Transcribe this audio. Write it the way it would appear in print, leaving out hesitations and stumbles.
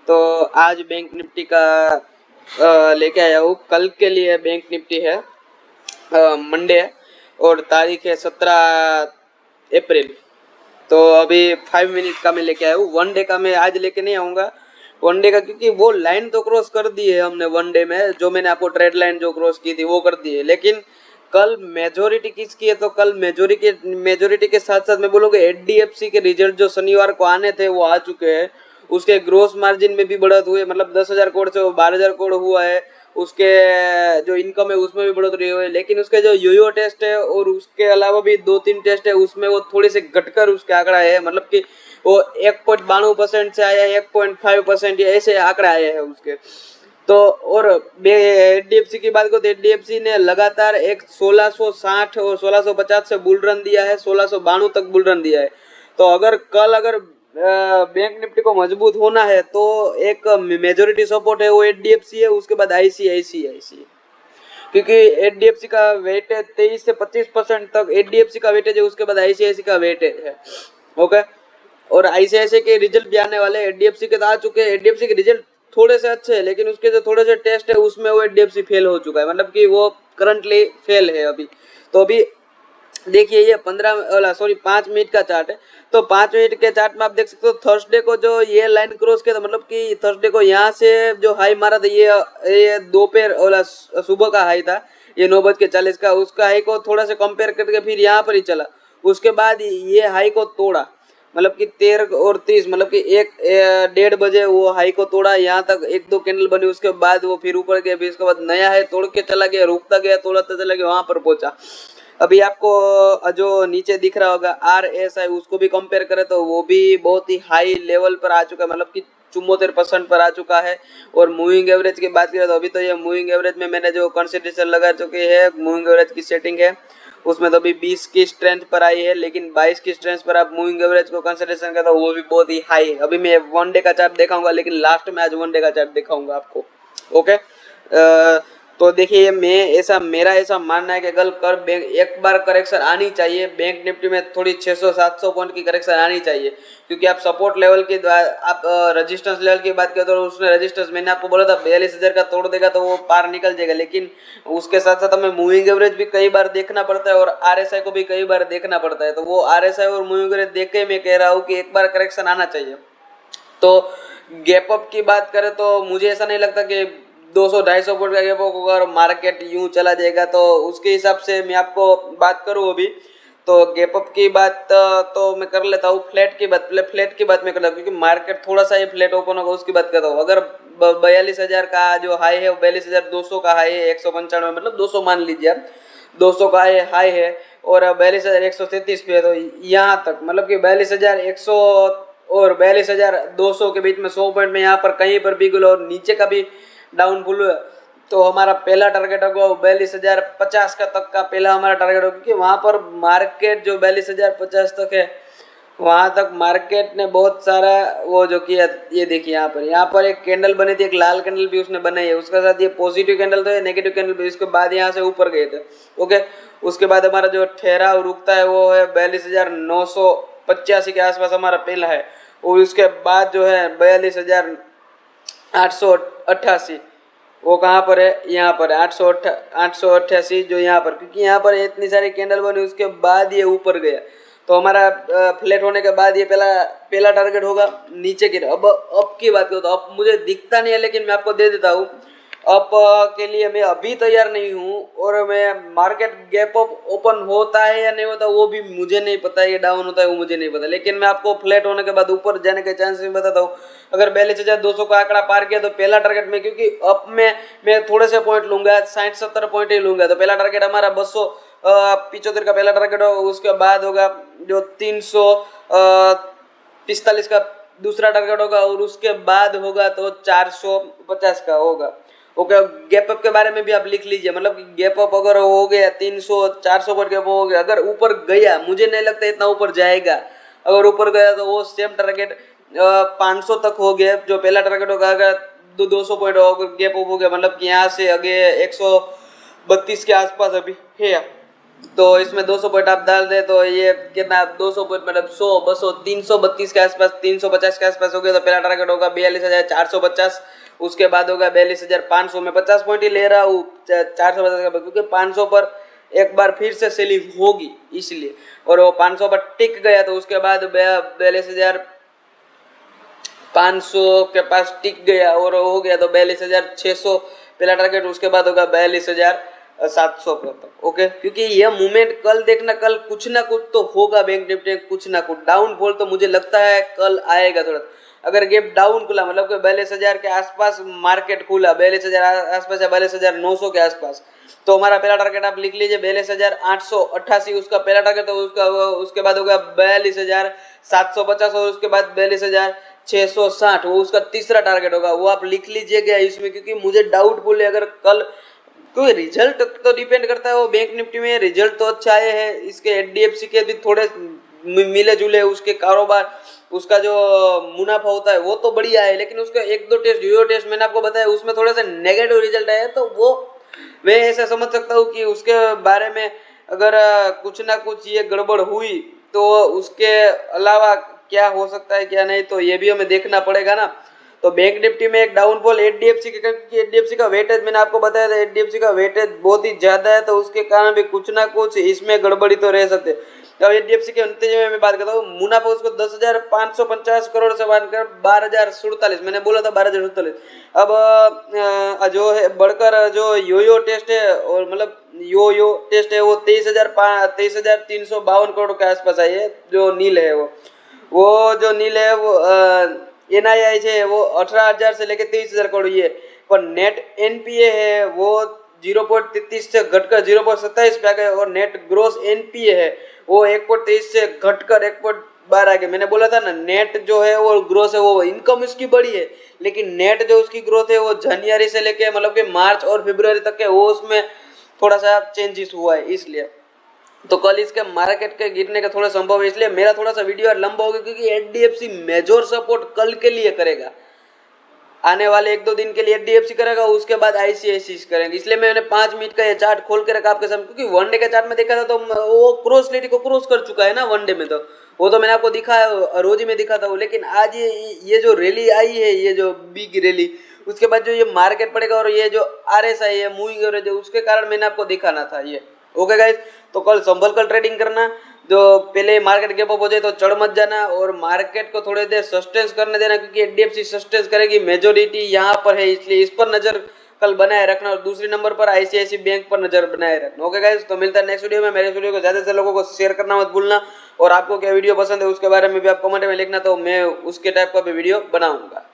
तो आज bank Nifty का लेके आया हूँ। कल के लिए बैंक निफ्टी है, मंडे है और तारीख है 17 अप्रैल। तो अभी 5 मिनट का मैं लेके आया हूँ। वन डे का मैं आज लेके नहीं आऊँगा, वन डे का, क्योंकि वो लाइन तो क्रॉस कर दी है हमने वन डे में। जो मैंने आपको ट्रेड लाइन जो क्रॉस की थी वो कर दी है, लेकिन कल मेजोरिटी किसकी है? तो कल मेजोरिटी के साथ साथ मैं बोलूँगा एचडीएफसी के रिजल्ट जो शनिवार को आने थे वो आ चुके हैं। उसके ग्रोस मार्जिन में भी बढ़त हुई है, मतलब 10,000 करोड़ से 12,000 करोड़ हुआ है। उसके जो इनकम है उसमें भी बढ़ोतरी हुई है, लेकिन उसके जो योयो टेस्ट है और उसके अलावा भी 2-3 टेस्ट है उसमें वो थोड़ी सी घटकर उसके आंकड़ा है, मतलब कि वो 1.92% से आया है 1.5% या ऐसे आंकड़ा आया है उसके। तो और एचडीएफसी की बात करो तो एचडीएफसी ने लगातार एक 1660 और 1650 से बुल रन दिया है, 1692 तक बुल रन दिया है। तो अगर बैंक निफ्टी को मजबूत होना है तो एक मेजोरिटी सपोर्ट है वो एचडीएफसी है, उसके बाद आईसीआईसीआई, क्योंकि एचडीएफसी का वेट है 23 से 25% तक एचडीएफसी का वेट है, जो उसके बाद आईसीआईसी का वेट है। ओके, और आईसीआईसी के रिजल्ट भी आने वाले, एचडीएफसी के तो आ चुके हैं। एचडीएफसी के रिजल्ट थोड़े से अच्छे हैं, लेकिन उसके जो थोड़े से टेस्ट है उसमें वो एचडीएफसी फेल हो चुका है, मतलब कि वो करंटली फेल है अभी। तो अभी देखिए ये 5 मिनट का चार्ट है। तो 5 मिनट के चार्ट में आप देख सकते हो थर्सडे को जो ये लाइन क्रॉस किया था, मतलब कि थर्सडे को यहाँ से जो हाई मारा था, ये दोपहर सुबह का हाई था, ये 9:40 का। उसका हाई को थोड़ा सा कंपेयर करके फिर यहाँ पर ही चला। उसके बाद ये हाई को तोड़ा, मतलब कि 13 और 30, मतलब कि 1-1:30 बजे वो हाई को तोड़ा। यहाँ तक 1-2 कैंडल बनी, उसके बाद वो फिर ऊपर गया, फिर उसके बाद नया हाई तोड़ के चला गया, रुकता गया, तोड़ता चला गया, वहां पर पहुंचा। अभी आपको जो नीचे दिख रहा होगा RSI, उसको भी कंपेयर करें तो वो भी बहुत ही हाई लेवल पर आ चुका है, मतलब कि 74% पर आ चुका है। और मूविंग एवरेज की बात करें तो अभी तो ये मूविंग एवरेज में मैंने जो कंसिडरेशन लगा चुकी है, मूविंग एवरेज की सेटिंग है उसमें तो अभी 20 की स्ट्रेंथ पर आई है, लेकिन 22 की स्ट्रेंथ पर आप मूविंग एवरेज को कंसिडरेशन करें तो वो भी बहुत ही हाई है। अभी मैं वन डे का चार्ट दिखाऊंगा, लेकिन लास्ट में आज वन डे का चार्ट दिखाऊंगा आपको। ओके, तो देखिए मेरा ऐसा मानना है कि कल कर बैंक एक बार करेक्शन आनी चाहिए, बैंक निफ्टी में थोड़ी 600-700 पॉइंट की करेक्शन आनी चाहिए, क्योंकि आप सपोर्ट लेवल की आप रेजिस्टेंस लेवल की बात करें तो उसने रेजिस्टेंस मैंने आपको बोला था 42,000 का तोड़ देगा तो वो पार निकल जाएगा, लेकिन उसके साथ साथ हमें मूविंग एवरेज भी कई बार देखना पड़ता है और आरएसआई को भी कई बार देखना पड़ता है। तो वो आरएसआई और मूविंग एवरेज देख के मैं कह रहा हूँ कि एक बार करेक्शन आना चाहिए। तो गैप अप की बात करें तो मुझे ऐसा नहीं लगता कि 200-250 पॉइंट का गैप अप होगा और मार्केट यूं चला जाएगा। तो उसके हिसाब से मैं आपको बात करूं अभी, तो गैप अप की बात तो मैं कर लेता हूँ। फ्लैट की बात मैं कर लेता हूँ, क्योंकि मार्केट थोड़ा सा ही फ्लैट ओपन होगा उसकी बात करता हूँ। अगर 42,000 का जो हाई है, 42,200 का हाई है, 195, मतलब 200 मान लीजिए आप, 200 का हाई है और 42,133 पे है। तो यहाँ तक मतलब कि 42,100 और 42,200 के बीच में 100 पॉइंट में यहाँ पर कहीं पर भी गुलो और नीचे का भी डाउनफुल, तो हमारा पहला टारगेट होगा 42,050 का तक का पहला हमारा टारगेट होगा, क्योंकि वहां पर मार्केट जो 42,050 तक है वहां तक मार्केट ने बहुत सारा वो जो किया। ये देखिए यहाँ पर एक कैंडल बनी थी, एक लाल कैंडल भी उसने बनाई है, उसके साथ ये पॉजिटिव कैंडल तो है, नेगेटिव कैंडल भी। उसके बाद यहाँ से ऊपर गए थे। ओके, उसके बाद हमारा जो ठहराव रुकता है वो है 42,985 के आसपास हमारा पहला है, और उसके बाद जो है 42,888 वो कहाँ पर है? यहाँ पर 888 जो यहाँ पर, क्योंकि यहाँ पर इतनी सारी कैंडल बनी उसके बाद ये ऊपर गया। तो हमारा फ्लैट होने के बाद ये पहला टारगेट होगा नीचे की। अब अप की बात करो तो अप मुझे दिखता नहीं है, लेकिन मैं आपको दे देता हूँ। अप के लिए मैं अभी तैयार नहीं हूँ, और मैं मार्केट गैप अप ओपन होता है या नहीं होता वो भी मुझे नहीं पता, ये डाउन होता है वो मुझे नहीं पता, लेकिन मैं आपको फ्लैट होने के बाद ऊपर जाने के चांसेस भी बताता हूँ। अगर 42,200 का आंकड़ा पार किया तो पहला टारगेट में, क्योंकि अप में मैं थोड़े से पॉइंट लूंगा, 60-70 पॉइंट ही लूंगा, तो पहला टारगेट हमारा 275 का पहला टारगेट होगा। उसके बाद होगा जो 345 का दूसरा टारगेट होगा, और उसके बाद होगा तो 450 का होगा। ओके, गैप अप के बारे में भी आप लिख लीजिए, मतलब गैप अप अगर हो गया 300-400 पर गैप हो गया, अगर ऊपर गया, मुझे नहीं लगता इतना ऊपर जाएगा, अगर ऊपर गया तो वो सेम टारगेट 500 तक हो गया जो पहला टारगेट होगा। अगर 200 पॉइंट गैप अप हो गया, मतलब कि यहाँ से आगे 132 के आसपास अभी है, तो इसमें 200 पॉइंट आप डाल दे तो ये कितना 200 पॉइंट मतलब 100 200 332 के आसपास 350 के आसपास हो गया। तो पहला टारगेट होगा 42,450, उसके बाद होगा 42,500 में 50 पॉइंट ही ले रहा हूँ 450 के बाद, क्योंकि 500 पर एक बार फिर से सेलिंग होगी इसलिए, और वो 500 पर टिक गया तो उसके बाद 42,500 के पास टिक गया और हो गया तो 42,600 पहला टारगेट, उसके बाद होगा 42,700 तक। ओके, क्योंकि यह मूवमेंट कल देखना, कल कुछ ना कुछ तो होगा बैंक निफ्टी, कुछ ना कुछ डाउनफॉल तो मुझे लगता है कल आएगा थोड़ा। अगर गैप डाउन खुला मतलब कि 42,000 के आसपास मार्केट खुला, 42,000 आसपास या 42,900 के आसपास, तो हमारा पहला टारगेट आप लिख लीजिए 42,888 उसका पहला टारगेट, तो उसके बाद होगा 42,750 और उसके बाद 42,660 वो उसका तीसरा टारगेट होगा। वो आप लिख लीजिएगा इसमें, क्योंकि मुझे डाउटफुल है अगर कल, क्योंकि रिजल्ट तो डिपेंड करता है वो बैंक निफ्टी में, रिजल्ट तो अच्छा आए हैं इसके, एचडीएफसी के भी थोड़े मिले जुले, उसके कारोबार, उसका जो मुनाफा होता है वो तो बढ़िया है, लेकिन उसका एक दो टेस्ट यूरो टेस्ट मैंने आपको बताया उसमें थोड़े से नेगेटिव रिजल्ट आए, तो वो मैं ऐसा समझ सकता हूँ कि उसके बारे में अगर कुछ ना कुछ ये गड़बड़ हुई तो उसके अलावा क्या हो सकता है क्या नहीं, तो ये भी हमें देखना पड़ेगा ना। तो बैंक निफ्टी में एक डाउनफॉल एचडीएफसी के, क्योंकि एचडीएफसी का वेटेज मैंने आपको बताया था, एचडीएफसी का वेटेज बहुत ही ज्यादा है, तो उसके कारण भी कुछ ना कुछ इसमें गड़बड़ी तो रह सकते। अब एचडीएफसी के नतीजे में मैं बात करता हूँ, मुनाफा उसको 10,550 करोड़ से बढ़कर 12,047, मैंने बोला था 12,047, अब जो है बढ़कर जो योयो टेस्ट है और मतलब यो टेस्ट है वो 23,352 करोड़ के आसपास आई है। जो नील है वो जो नील है वो एनआईआई है वो 18,000 से लेकर 23,000 करोड़ ये, पर नेट एनपीए है वो 0.33 से घटकर 0.27 पे आ गए, और नेट ग्रोस एनपीए है वो 1.23 से घटकर 1.12 आ गए। मैंने बोला था ना नेट जो है वो ग्रोथ है, वो इनकम इसकी बड़ी है, लेकिन नेट जो उसकी ग्रोथ है वो जनवरी से लेके मतलब कि मार्च और फरवरी तक है, वो उसमें थोड़ा सा चेंजेस हुआ है इसलिए। तो कल इसके मार्केट के गिरने का थोड़ा संभव है, इसलिए मेरा थोड़ा सा वीडियो लंबा होगा, क्योंकि एचडीएफसी मेजर सपोर्ट कल के लिए करेगा, आने वाले एक दो दिन के लिए एचडीएफसी करेगा, उसके बाद आईसीआईसी करेंगे, इसलिए मैंने 5 मिनट का ये चार्ट खोल के रखा आपके सामने, क्योंकि वनडे का चार्ट में देखा था तो वो क्रॉस लेडी को क्रॉस कर चुका है ना वनडे में, तो वो तो मैंने आपको दिखाया, रोज ही में दिखाता हूँ, लेकिन आज ये जो रैली आई है, ये जो बिग रैली, उसके बाद जो ये मार्केट पड़ेगा और ये जो आरएसआई है मूविंग एवरेज, उसके कारण मैंने आपको दिखाना था ये। ओके गाइस, तो कल संभल कर ट्रेडिंग करना, जो पहले मार्केट गैप अप हो जाए तो चढ़ मत जाना, और मार्केट को थोड़ी देर सस्टेंस करने देना, क्योंकि एचडीएफसी सस्टेंस करेगी, मेजोरिटी यहाँ पर है, इसलिए इस पर नजर कल बनाए रखना, और दूसरी नंबर पर आईसीआईसी बैंक पर नजर बनाए रखना। ओके गाइस, तो मिलता है नेक्स्ट वीडियो में। मेरे वीडियो को ज्यादा से लोगों को शेयर करना मत भूलना, और आपको क्या वीडियो पसंद है उसके बारे में भी आप कमेंट में लिखना, तो मैं उसके टाइप का भी वीडियो बनाऊंगा।